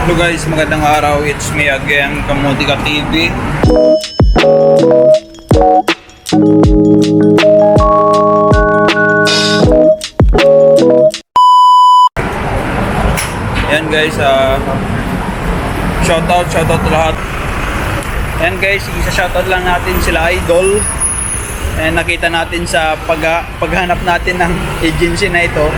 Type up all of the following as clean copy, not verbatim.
Hello guys, magandang araw. It's me again, Kamutika TV. Yan guys, shoutout lahat. Yan guys, isa-shoutout lang natin sila Idol. And nakita natin sa paghanap natin ng agency na ito.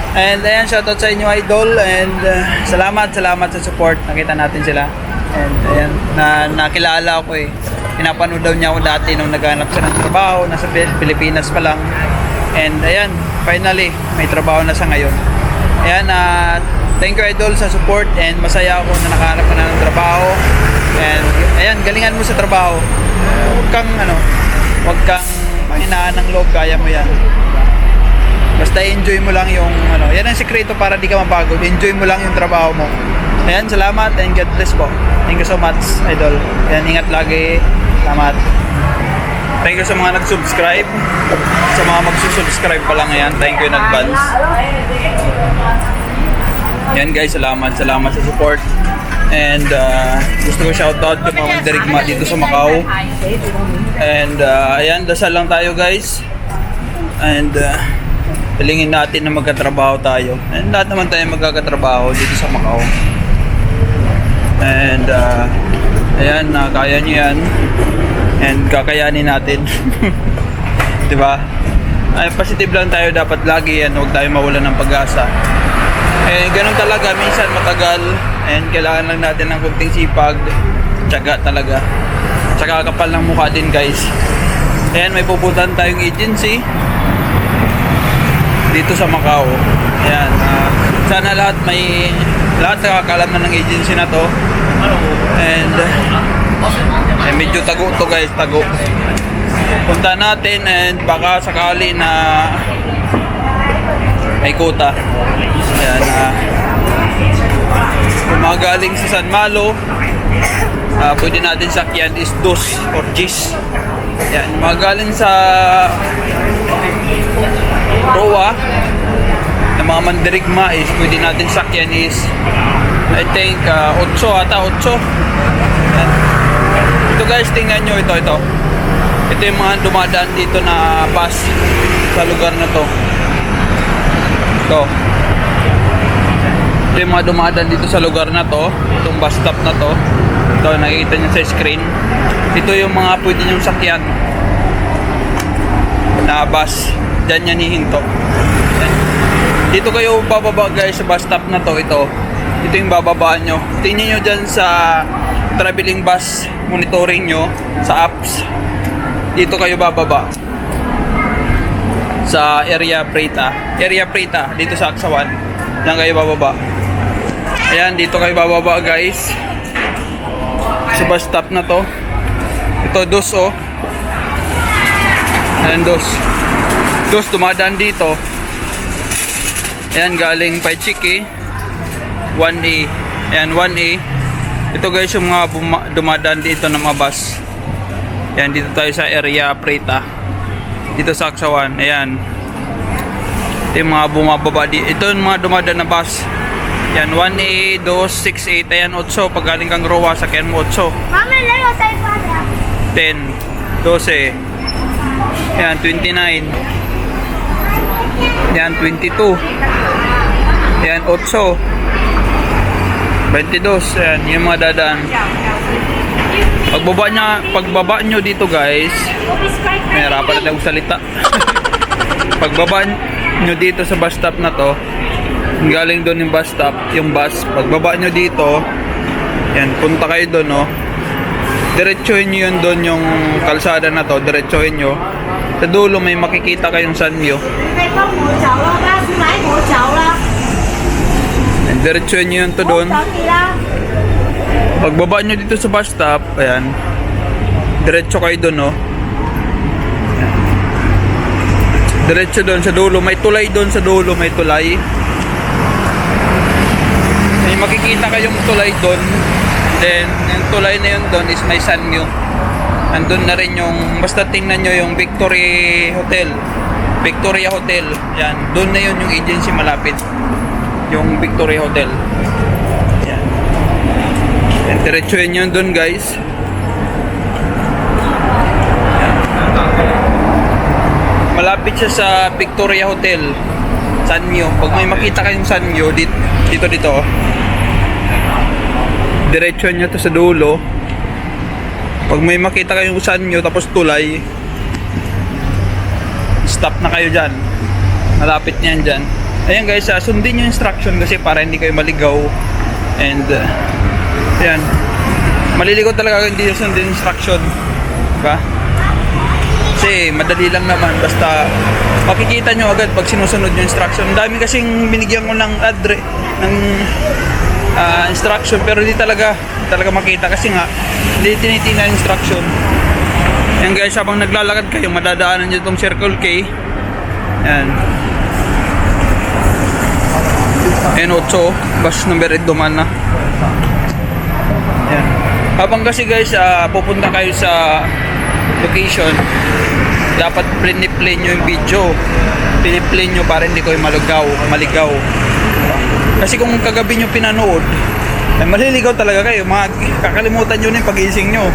And ayan, shoutout sa inyo Idol. And salamat sa support. Nakita natin sila. And ayan, nakilala ako eh. Pinapanood daw niya ako dati nung naghanap siya ng trabaho. Nasa Pilipinas pa lang. And ayan, finally, may trabaho na sa ngayon. Ayan, thank you Idol sa support. And masaya ako na nakahanap ka na ng trabaho. And ayan, galingan mo sa trabaho. Huwag kang mahinaan ng loob, kaya mo yan. Basta enjoy mo lang yung yan ang sekreto para di ka mapagod. Enjoy mo lang yung trabaho mo. Ayan, salamat and God bless po. Thank you so much, Idol. Ayan, ingat lagi. Salamat. Thank you sa mga nag-subscribe. Sa mga magsusubscribe pa lang, ayan. Thank you in advance. Ayan guys, salamat sa support. And gusto ko shoutout yung mga mandirigma dito sa Macau. And ayan, dasal lang tayo guys. And hilingin natin na magkatrabaho tayo. And lahat naman tayo magkakatrabaho dito sa Macau. And ayan, kaya nyo yan. And kakayanin natin. Diba? Ay, positive lang tayo dapat lagi yan. Huwag tayo mawalan ng pag-asa. Eh, ganun talaga, minsan matagal and kailangan lang natin ng kunting sipag, tiyaga talaga. Tsaka kapal ng mukha din guys. Ayan, may pupuntahan tayong agency dito sa Macau. Ayan, sana lahat nakakalam na ng agency na to. And medyo tago to guys, tago. Punta natin and baka sakali na may quota. Ayan, kung mga galing sa San Malo, pwede natin sakyan is dos or gis. Ayan, mga galing sa Roa na mga mandirigma is pwede natin sakyan is I think 8 ata, 8. Ayan. Ito guys, tingnan nyo ito ito yung mga dumadaan dito na bus sa lugar na to. Ito yung mga dumadaan dito sa lugar na to, itong bus stop na to. Ito, nakikita nyo sa screen. Ito yung mga pwede nyo sakyan na bus. Diyan yan hihinto. Dito kayo bababa guys sa bus stop na to. Ito yung bababaan nyo. Tingnan nyo dyan sa traveling bus monitoring nyo sa apps. Dito kayo bababa sa area Preta dito sa Aksawan. Diyan kayo bababa. Ayan, dito kayo bababa guys sa bus stop na to. Ito dos ayan, dos dumadaan dito. Ayan, galing Paichiki 1A. Ayan, 1A. Ito guys yung mga dumadaan dito ng mga bus. Ayan, dito tayo sa area Preta dito sa Aksawan. Ayan, ito yung mga bumababa dito. Ito yung mga dumadaan na bus. Yan, 1A, 2, 6, 8. Ayan, 8. Pag galing kang Roa, sakyan mo 8. Mama, lalo sa ipada. 10, 12. Ayan, 29. Ayan, 22. Ayan, 8. 22. Ayan, yung mga dadaan. Pagbaba nyo dito guys, may harapan na akong salita. Pagbaba nyo dito sa bus stop na to, galing doon yung bus stop, yung bus, pagbaba nyo dito, yan, punta kayo doon, no? Diretsuhin nyo yun doon, yung kalsada na to, diretsuhin nyo. Sa dulo may makikita kayong sanyo. Diretsuhin nyo yun to doon. Pagbaba nyo dito sa bus stop, ayan, diretso kayo doon, no? Diretso doon sa dulo, may tulay doon sa dulo, may tulay. May makikita kayong tulay doon. Then, yung tulay na yun doon is may sanyo. Andun na rin yung, basta tingnan nyo yung Victoria Hotel. Yan, doon na yun yung agency malapit. Yung Victoria Hotel. Yan. Yan, diretsuhin nyo dun guys. Malapit siya sa Victoria Hotel, Sanyo. Pag may makita kayong Sanyo, dito. Diretsuhin nyo to sa dulo. Pag may makita kayong Sanyo tapos tulay, stop na kayo dyan. Malapit niyan dyan. Ayan guys, sundin yung instruction kasi para hindi kayo maligaw. And ayan, maliligaw talaga kung hindi sundin instruction, diba? Kasi madali lang naman, basta makikita nyo agad pag sinusunod yung instruction. Ang dami kasing binigyan ko ng instruction pero hindi talaga makita kasi nga hindi tinitingnan yung instruction. Yan guys, habang naglalakad kayo madadaanan nyo itong Circle K. Yan N8, bus number 8 duman na. Yan. Habang kasi guys pupunta kayo sa location, dapat play nyo yung video. Play nyo para hindi kayo maligaw. Kasi kung kagabi nyo pinanood, ay maliligaw talaga kayo. Kakalimutan nyo na yung pag-iising nyo,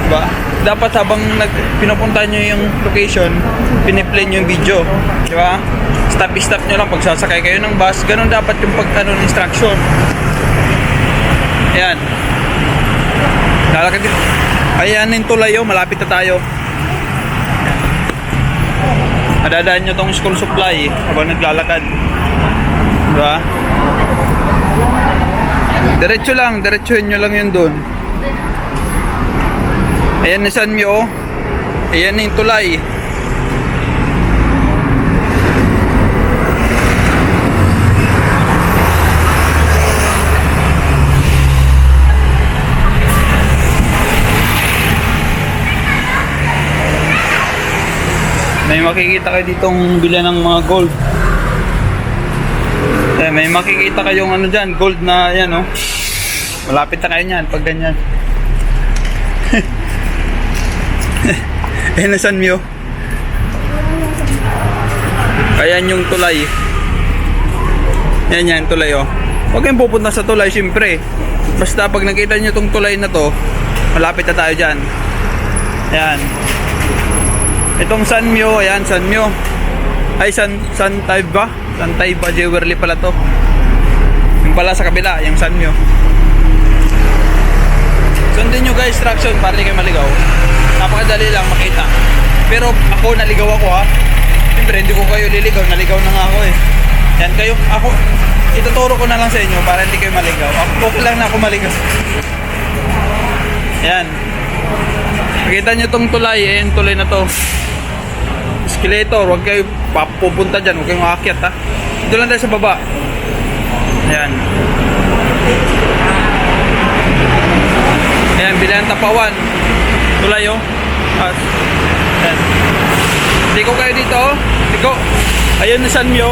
diba? Dapat habang pinupunta nyo yung location, piniplay nyo yung video, diba? Stop nyo lang pag sasakay kayo ng bus. Ganun dapat yung ng instruction. Ayan, lalakad dito. Ayan yung tulay, malapit na tayo. Madadaan nyo tong school supply habang naglalakad, diba? Diretsuhin nyo lang yun dun. Ayan na Sanyo. Ayan na yung tulay. May makikita kayo ditong bila ng mga gold. May makikita kayong ano dyan, gold na yan, oh. Malapit na kayo nyan pag ganyan. Ayan na Sanyo. Ayan yung tulay. Yan tulay, oh. Huwag kayong pupunta sa tulay siyempre. Basta pag nakita nyo itong tulay na to, malapit na tayo dyan. Ayan. Itong Sanyo, ayan Sanyo. Ay Santay ba Jewelry pala to. Yung pala sa kabila, yung Sanyo. Sundin nyo guys instruction para hindi kayo maligaw. Napakadali lang makita. Pero ako naligaw ako, ha. Siyempre hindi ko kayo liligaw, naligaw na nga ako eh. Yan kayo, ako ituturo ko na lang sa inyo para hindi kayo maligaw. Okay lang na ako maligaw. Yan. Makita nyo tong tulay, yung tulay na to. Escalator, huwag kayo pupunta dyan, huwag kayong aakyat, ha. Dito lang tayo sa baba. Ayan. Ayan, Bilayan Tapawan. Tulay, oh. Ayan. Liko kayo dito, oh. Liko. Ayun na Sanyo.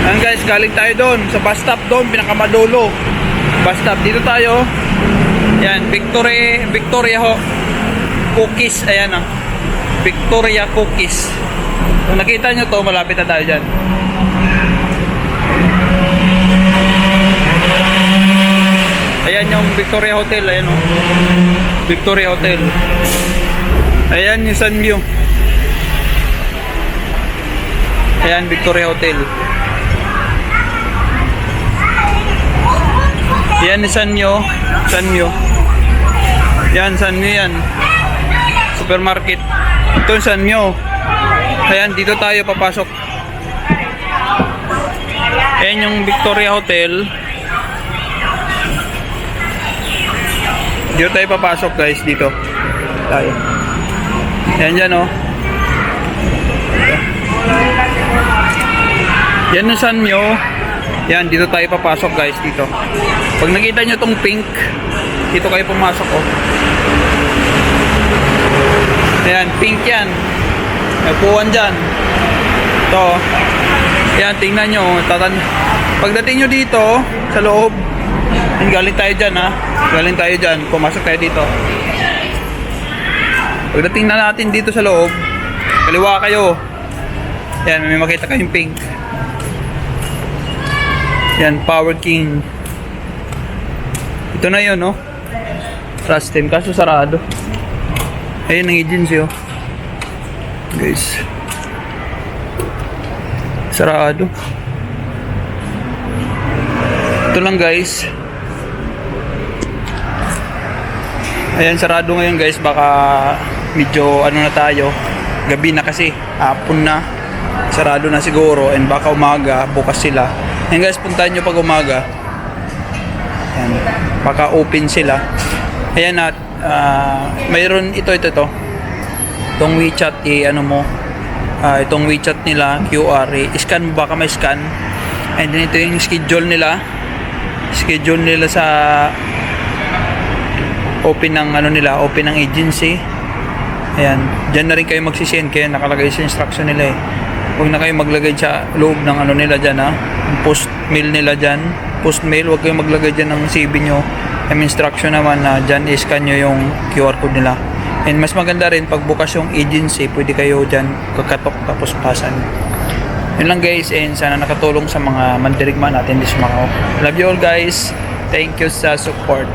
Ayan guys, galing tayo doon sa bus stop doon, pinakamadulo. Bus stop, dito tayo. Ayan, Victoria ho. Cookies, ayan, oh. Victoria Cookies. Kung nakita nyo to, malapit na tayo dyan. Ayan yung Victoria Hotel, ayan, oh. Victoria Hotel. Ayan yung Sanyo. Ayan, Victoria Hotel. Ayan yung Sanyo. Ayan, Sanyo yan. Supermarket. Ito yung Sanyo. Ayan, dito tayo papasok. Ayan yung Victoria Hotel. Dito tayo papasok guys, dito tayo. Ayan dyan, oh. Yan yung Sanyo. Yan, dito tayo papasok guys, dito. Pag nakita nyo tong pink, dito kayo pumasok, oh. Ayan, pink yan. May upuan dyan. Ito. Ayan, tingnan nyo. Pagdating nyo dito, sa loob, galing tayo dyan, ha. Galing tayo dyan. Pumasok tayo dito. Pagdating na natin dito sa loob, kaliwa kayo. Ayan, may makita kayong pink. Yan, Power King. Ito na yun, no? Trust team, kaso sarado. Ayun ang agency, oh. Guys. Sarado. Ito lang, guys. Ayan, sarado ngayon, guys. Baka medyo ano na tayo. Gabi na kasi. Hapon na. Sarado na siguro. And baka umaga, bukas sila. Ayan, guys, puntahan nyo pag umaga. Ayan. Baka open sila. Ayan at mayroon ito. Itong WeChat, ano mo. Itong WeChat nila, QR, scan mo, baka may scan. And then ito yung schedule nila. Schedule nila sa open ng ano nila, open ng agency. Ayan, diyan na rin kayo magsisend, kaya nakalagay sa instruction nila eh. Huwag na kayo maglagay sa loob ng ano nila dyan, ha. Post mail nila dyan. Post mail, huwag kayo maglagay dyan ng CV nyo. Ang instruction naman na dyan, i-scan nyo yung QR code nila. And mas maganda rin, pag bukas yung agency, pwede kayo dyan kakatok tapos pasan. Yun lang, guys, and sana nakatulong sa mga mandirigma natin dito sa Macau. Love you all, guys. Thank you sa support.